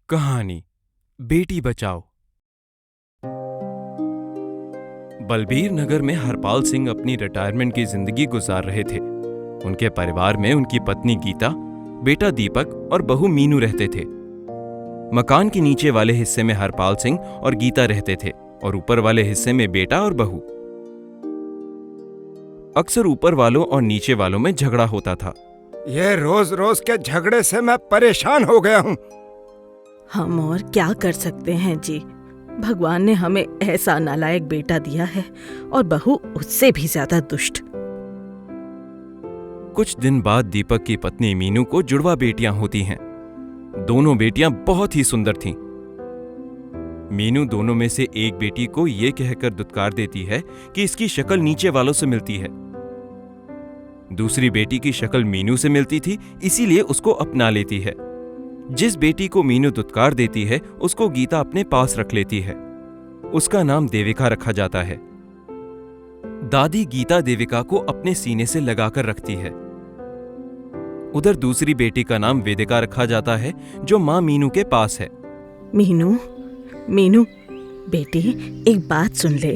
कहानी बेटी बचाओ। बलबीर नगर में हरपाल सिंह अपनी रिटायरमेंट की जिंदगी गुजार रहे थे। उनके परिवार में उनकी पत्नी गीता, बेटा दीपक और बहू मीनू रहते थे। मकान के नीचे वाले हिस्से में हरपाल सिंह और गीता रहते थे और ऊपर वाले हिस्से में बेटा और बहू। अक्सर ऊपर वालों और नीचे वालों में झगड़ा होता था। ये रोज रोज के झगड़े से मैं परेशान हो गया हूँ। हम और क्या कर सकते हैं जी। भगवान ने हमें ऐसा नालायक बेटा दिया है और बहू उससे भी ज्यादा दुष्ट। कुछ दिन बाद दीपक की पत्नी मीनू को जुड़वा बेटियां होती हैं। दोनों बेटियां बहुत ही सुंदर थीं। मीनू दोनों में से एक बेटी को यह कहकर दुत्कार देती है कि इसकी शक्ल नीचे वालों से मिलती है। दूसरी बेटी की शक्ल मीनू से मिलती थी, इसीलिए उसको अपना लेती है। जिस बेटी को मीनू दुत्कार देती है उसको गीता अपने पास रख लेती है। उसका नाम देविका रखा जाता है। दादी गीता देविका को अपने सीने से लगाकर रखती है। उधर दूसरी बेटी का नाम वेदिका रखा जाता है, जो मां मीनू के पास है। मीनू, मीनू बेटी, एक बात सुन ले।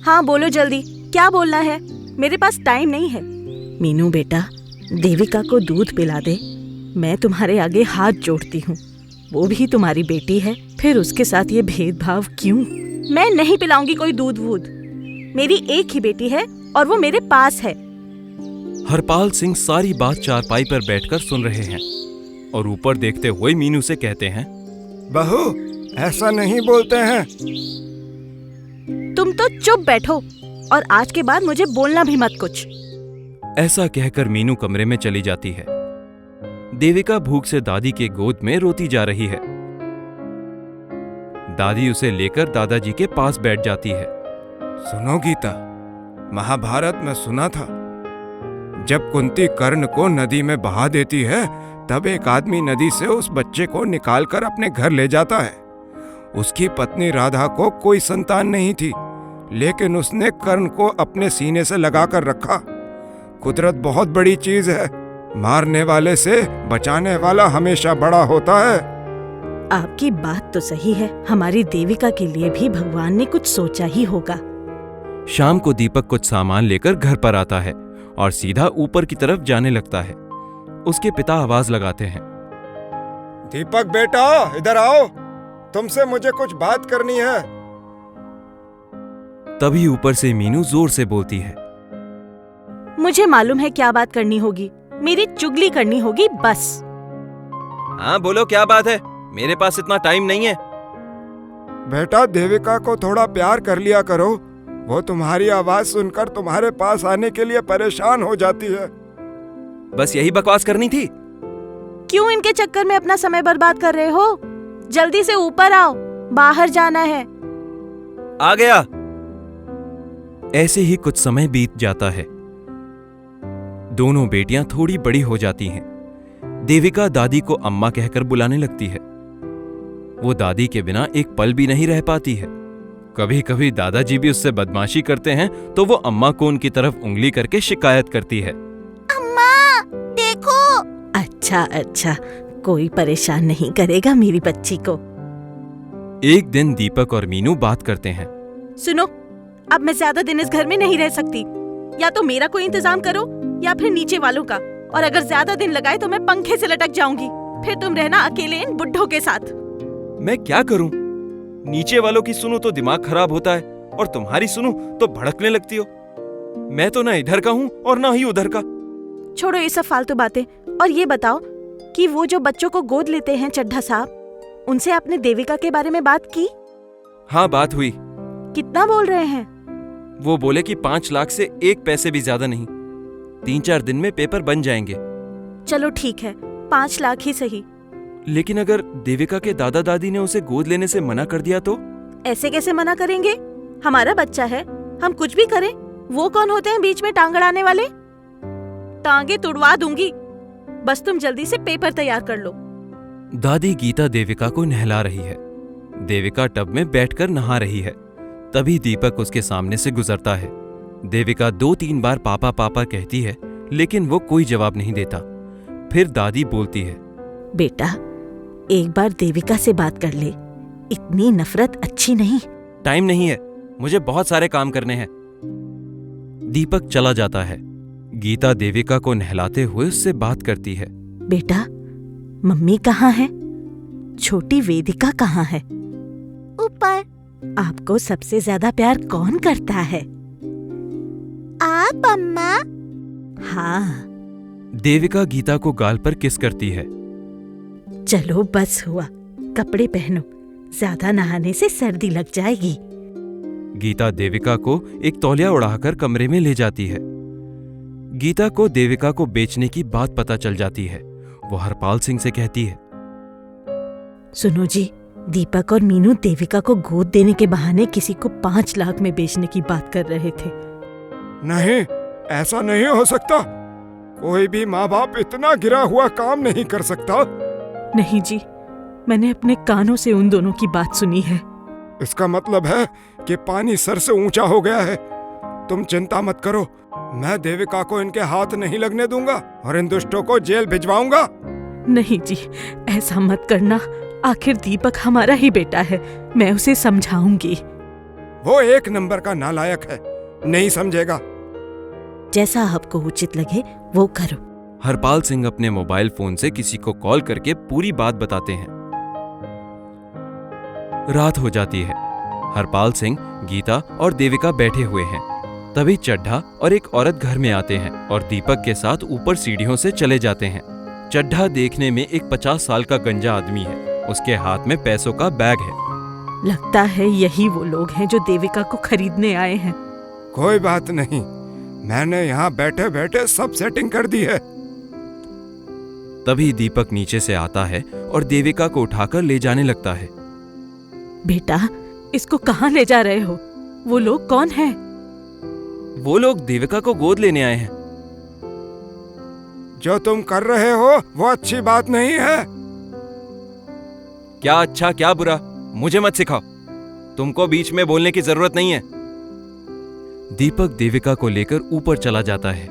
हाँ बोलो जल्दी, क्या बोलना है? मेरे पास टाइम नहीं है। मीनू बेटा, देविका को दूध पिला दे। मैं तुम्हारे आगे हाथ जोड़ती हूँ। वो भी तुम्हारी बेटी है, फिर उसके साथ ये भेदभाव क्यों? मैं नहीं पिलाऊंगी कोई दूध वूध। मेरी एक ही बेटी है और वो मेरे पास है। हरपाल सिंह सारी बात चारपाई पर बैठकर सुन रहे हैं और ऊपर देखते हुए मीनू से कहते हैं, बहू, ऐसा नहीं बोलते हैं। तुम तो चुप बैठो और आज के बाद मुझे बोलना भी मत कुछ। ऐसा कहकर मीनू कमरे में चली जाती है। देविका भूख से दादी के गोद में रोती जा रही है। दादी उसे लेकर दादाजी के पास बैठ जाती है। सुनो गीता, महाभारत में सुना था, जब कुंती कर्ण को नदी में बहा देती है तब एक आदमी नदी से उस बच्चे को निकालकर अपने घर ले जाता है। उसकी पत्नी राधा को कोई संतान नहीं थी, लेकिन उसने कर्ण को अपने सीने से लगाकर रखा। कुदरत बहुत बड़ी चीज है। मारने वाले से बचाने वाला हमेशा बड़ा होता है। आपकी बात तो सही है। हमारी देविका के लिए भी भगवान ने कुछ सोचा ही होगा। शाम को दीपक कुछ सामान लेकर घर पर आता है और सीधा ऊपर की तरफ जाने लगता है। उसके पिता आवाज लगाते हैं, दीपक बेटा, इधर आओ, तुमसे मुझे कुछ बात करनी है। तभी ऊपर से मीनू जोर से बोलती है, मुझे मालूम है क्या बात करनी होगी। मेरी चुगली करनी होगी बस। हाँ बोलो, क्या बात है? मेरे पास इतना टाइम नहीं है। बेटा, देविका को थोड़ा प्यार कर लिया करो। वो तुम्हारी आवाज सुनकर तुम्हारे पास आने के लिए परेशान हो जाती है। बस यही बकवास करनी थी? क्यों इनके चक्कर में अपना समय बर्बाद कर रहे हो? जल्दी से ऊपर आओ, बाहर जाना है। आ गया। ऐसे ही कुछ समय बीत जाता है। दोनों बेटियां थोड़ी बड़ी हो जाती हैं। देविका दादी को अम्मा कहकर बुलाने लगती है। वो दादी के बिना एक पल भी नहीं रह पाती है। कभी कभी दादाजी भी उससे बदमाशी करते हैं तो वो अम्मा को उनकी तरफ उंगली करके शिकायत करती है, अम्मा देखो। अच्छा, कोई परेशान नहीं करेगा मेरी बच्ची को। एक दिन दीपक और मीनू बात करते हैं। सुनो, अब मैं ज्यादा दिन इस घर में नहीं रह सकती। या तो मेरा कोई इंतजाम करो या फिर नीचे वालों का। और अगर ज्यादा दिन लगाए तो मैं पंखे से लटक जाऊंगी। फिर तुम रहना अकेले इन बुड्ढों के साथ। मैं क्या करूं? नीचे वालों की सुनो तो दिमाग खराब होता है और तुम्हारी सुनो तो भड़कने लगती हो। मैं तो ना इधर का हूं और ना ही उधर का। छोड़ो ये सब फालतू बातें और ये बताओ कि वो जो बच्चों को गोद लेते हैं चड्ढा साहब, उनसे आपने देविका के बारे में बात की? हाँ, बात हुई। कितना बोल रहे हैं? वो बोले कि 5 लाख से एक पैसे भी ज्यादा नहीं। 3-4 दिन में पेपर बन जाएंगे। चलो ठीक है, 5 लाख ही सही। लेकिन अगर देविका के दादा दादी ने उसे गोद लेने से मना कर दिया तो? ऐसे कैसे मना करेंगे? हमारा बच्चा है, हम कुछ भी करें। वो कौन होते हैं बीच में टांग अड़ाने वाले? टांगे तुड़वा दूंगी। बस तुम जल्दी से पेपर तैयार कर लो। दादी गीता देविका को नहला रही है। देविका टब में बैठकर नहा रही है। तभी दीपक उसके सामने से गुजरता है। देविका 2-3 बार पापा पापा कहती है, लेकिन वो कोई जवाब नहीं देता। फिर दादी बोलती है, बेटा, एक बार देविका से बात कर ले। इतनी नफरत अच्छी नहीं। टाइम नहीं है, मुझे बहुत सारे काम करने हैं। दीपक चला जाता है। गीता देविका को नहलाते हुए उससे बात करती है। बेटा, मम्मी कहाँ है? छोटी वेदिका कहाँ है? ऊपर। आपको सबसे ज्यादा प्यार कौन करता है? आप अम्मा। हाँ। देविका गीता को गाल पर किस करती है। चलो बस हुआ, कपड़े पहनो, ज्यादा नहाने से सर्दी लग जाएगी। गीता देविका को एक तौलिया उड़ाकर कमरे में ले जाती है। गीता को देविका को बेचने की बात पता चल जाती है। वो हरपाल सिंह से कहती है, सुनो जी, दीपक और मीनू देविका को गोद देने के बहाने किसी को 5 लाख में बेचने की बात कर रहे थे। नहीं, ऐसा नहीं हो सकता। कोई भी माँ बाप इतना गिरा हुआ काम नहीं कर सकता। नहीं जी, मैंने अपने कानों से उन दोनों की बात सुनी है। इसका मतलब है कि पानी सर से ऊंचा हो गया है। तुम चिंता मत करो, मैं देविका को इनके हाथ नहीं लगने दूंगा और इन दुष्टों को जेल भिजवाऊंगा। नहीं जी, ऐसा मत करना। आखिर दीपक हमारा ही बेटा है, मैं उसे समझाऊंगी। वो 1 नंबर का नालायक है, नहीं समझेगा। जैसा आपको उचित लगे वो करो। हरपाल सिंह अपने मोबाइल फोन से किसी को कॉल करके पूरी बात बताते हैं। रात हो जाती है। हरपाल सिंह, गीता और देविका बैठे हुए हैं। तभी चड्ढा और एक औरत घर में आते हैं और दीपक के साथ ऊपर सीढ़ियों से चले जाते हैं। चड्ढा देखने में एक 50 साल का गंजा आदमी है। उसके हाथ में पैसों का बैग है। लगता है यही वो लोग हैं जो देविका को खरीदने आए हैं। कोई बात नहीं, मैंने यहाँ बैठे बैठे सब सेटिंग कर दी है। तभी दीपक नीचे से आता है और देविका को उठाकर ले जाने लगता है। बेटा, इसको कहाँ ले जा रहे हो? वो लोग कौन हैं? वो लोग देविका को गोद लेने आए हैं। जो तुम कर रहे हो वो अच्छी बात नहीं है। क्या अच्छा क्या बुरा, मुझे मत सिखाओ। तुमको बीच में बोलने की जरूरत नहीं है। दीपक देविका को लेकर ऊपर चला जाता है।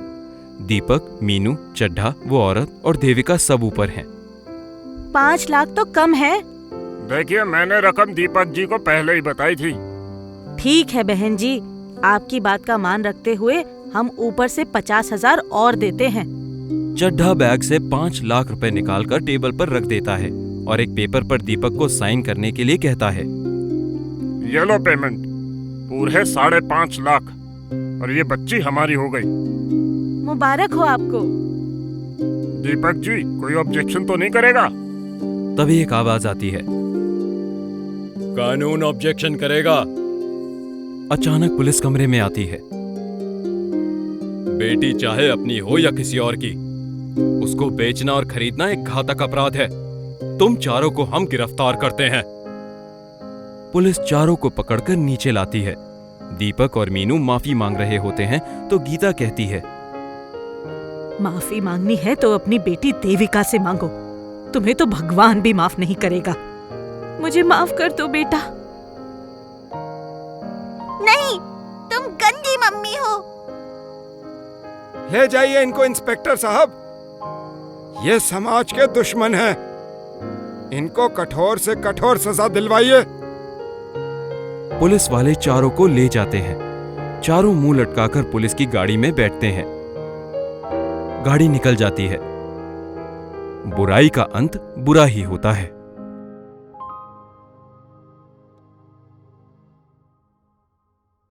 दीपक, मीनू, चड्ढा, वो औरत और देविका सब ऊपर हैं। 5 लाख तो कम है। देखिए, मैंने रकम दीपक जी को पहले ही बताई थी। ठीक है बहन जी, आपकी बात का मान रखते हुए हम ऊपर से 50,000 और देते हैं। चड्ढा बैग से 5 लाख रुपए निकालकर टेबल पर रख देता है और एक पेपर पर दीपक को साइन करने के लिए कहता है। ये लो पेमेंट, पूरे 5.5 लाख, और ये बच्ची हमारी हो गई। मुबारक हो आपको। दीपक जी, कोई ऑब्जेक्शन तो नहीं करेगा? तभी एक आवाज आती है, कानून ऑब्जेक्शन करेगा। अचानक पुलिस कमरे में आती है। बेटी चाहे अपनी हो या किसी और की, उसको बेचना और खरीदना एक घातक अपराध है। तुम चारों को हम गिरफ्तार करते हैं। पुलिस चारों को पकड़कर नीचे लाती है। दीपक और मीनू माफी मांग रहे होते हैं तो गीता कहती है, माफी मांगनी है तो अपनी बेटी देविका से मांगो। तुम्हें तो भगवान भी माफ नहीं करेगा। मुझे माफ कर दो बेटा। नहीं, तुम गंदी मम्मी हो। ले जाइए इनको इंस्पेक्टर साहब, ये समाज के दुश्मन हैं। इनको कठोर से कठोर सजा दिलवाइए। पुलिस वाले चारों को ले जाते हैं। चारों मुंह लटकाकर पुलिस की गाड़ी में बैठते हैं। गाड़ी निकल जाती है। बुराई का अंत बुरा ही होता है।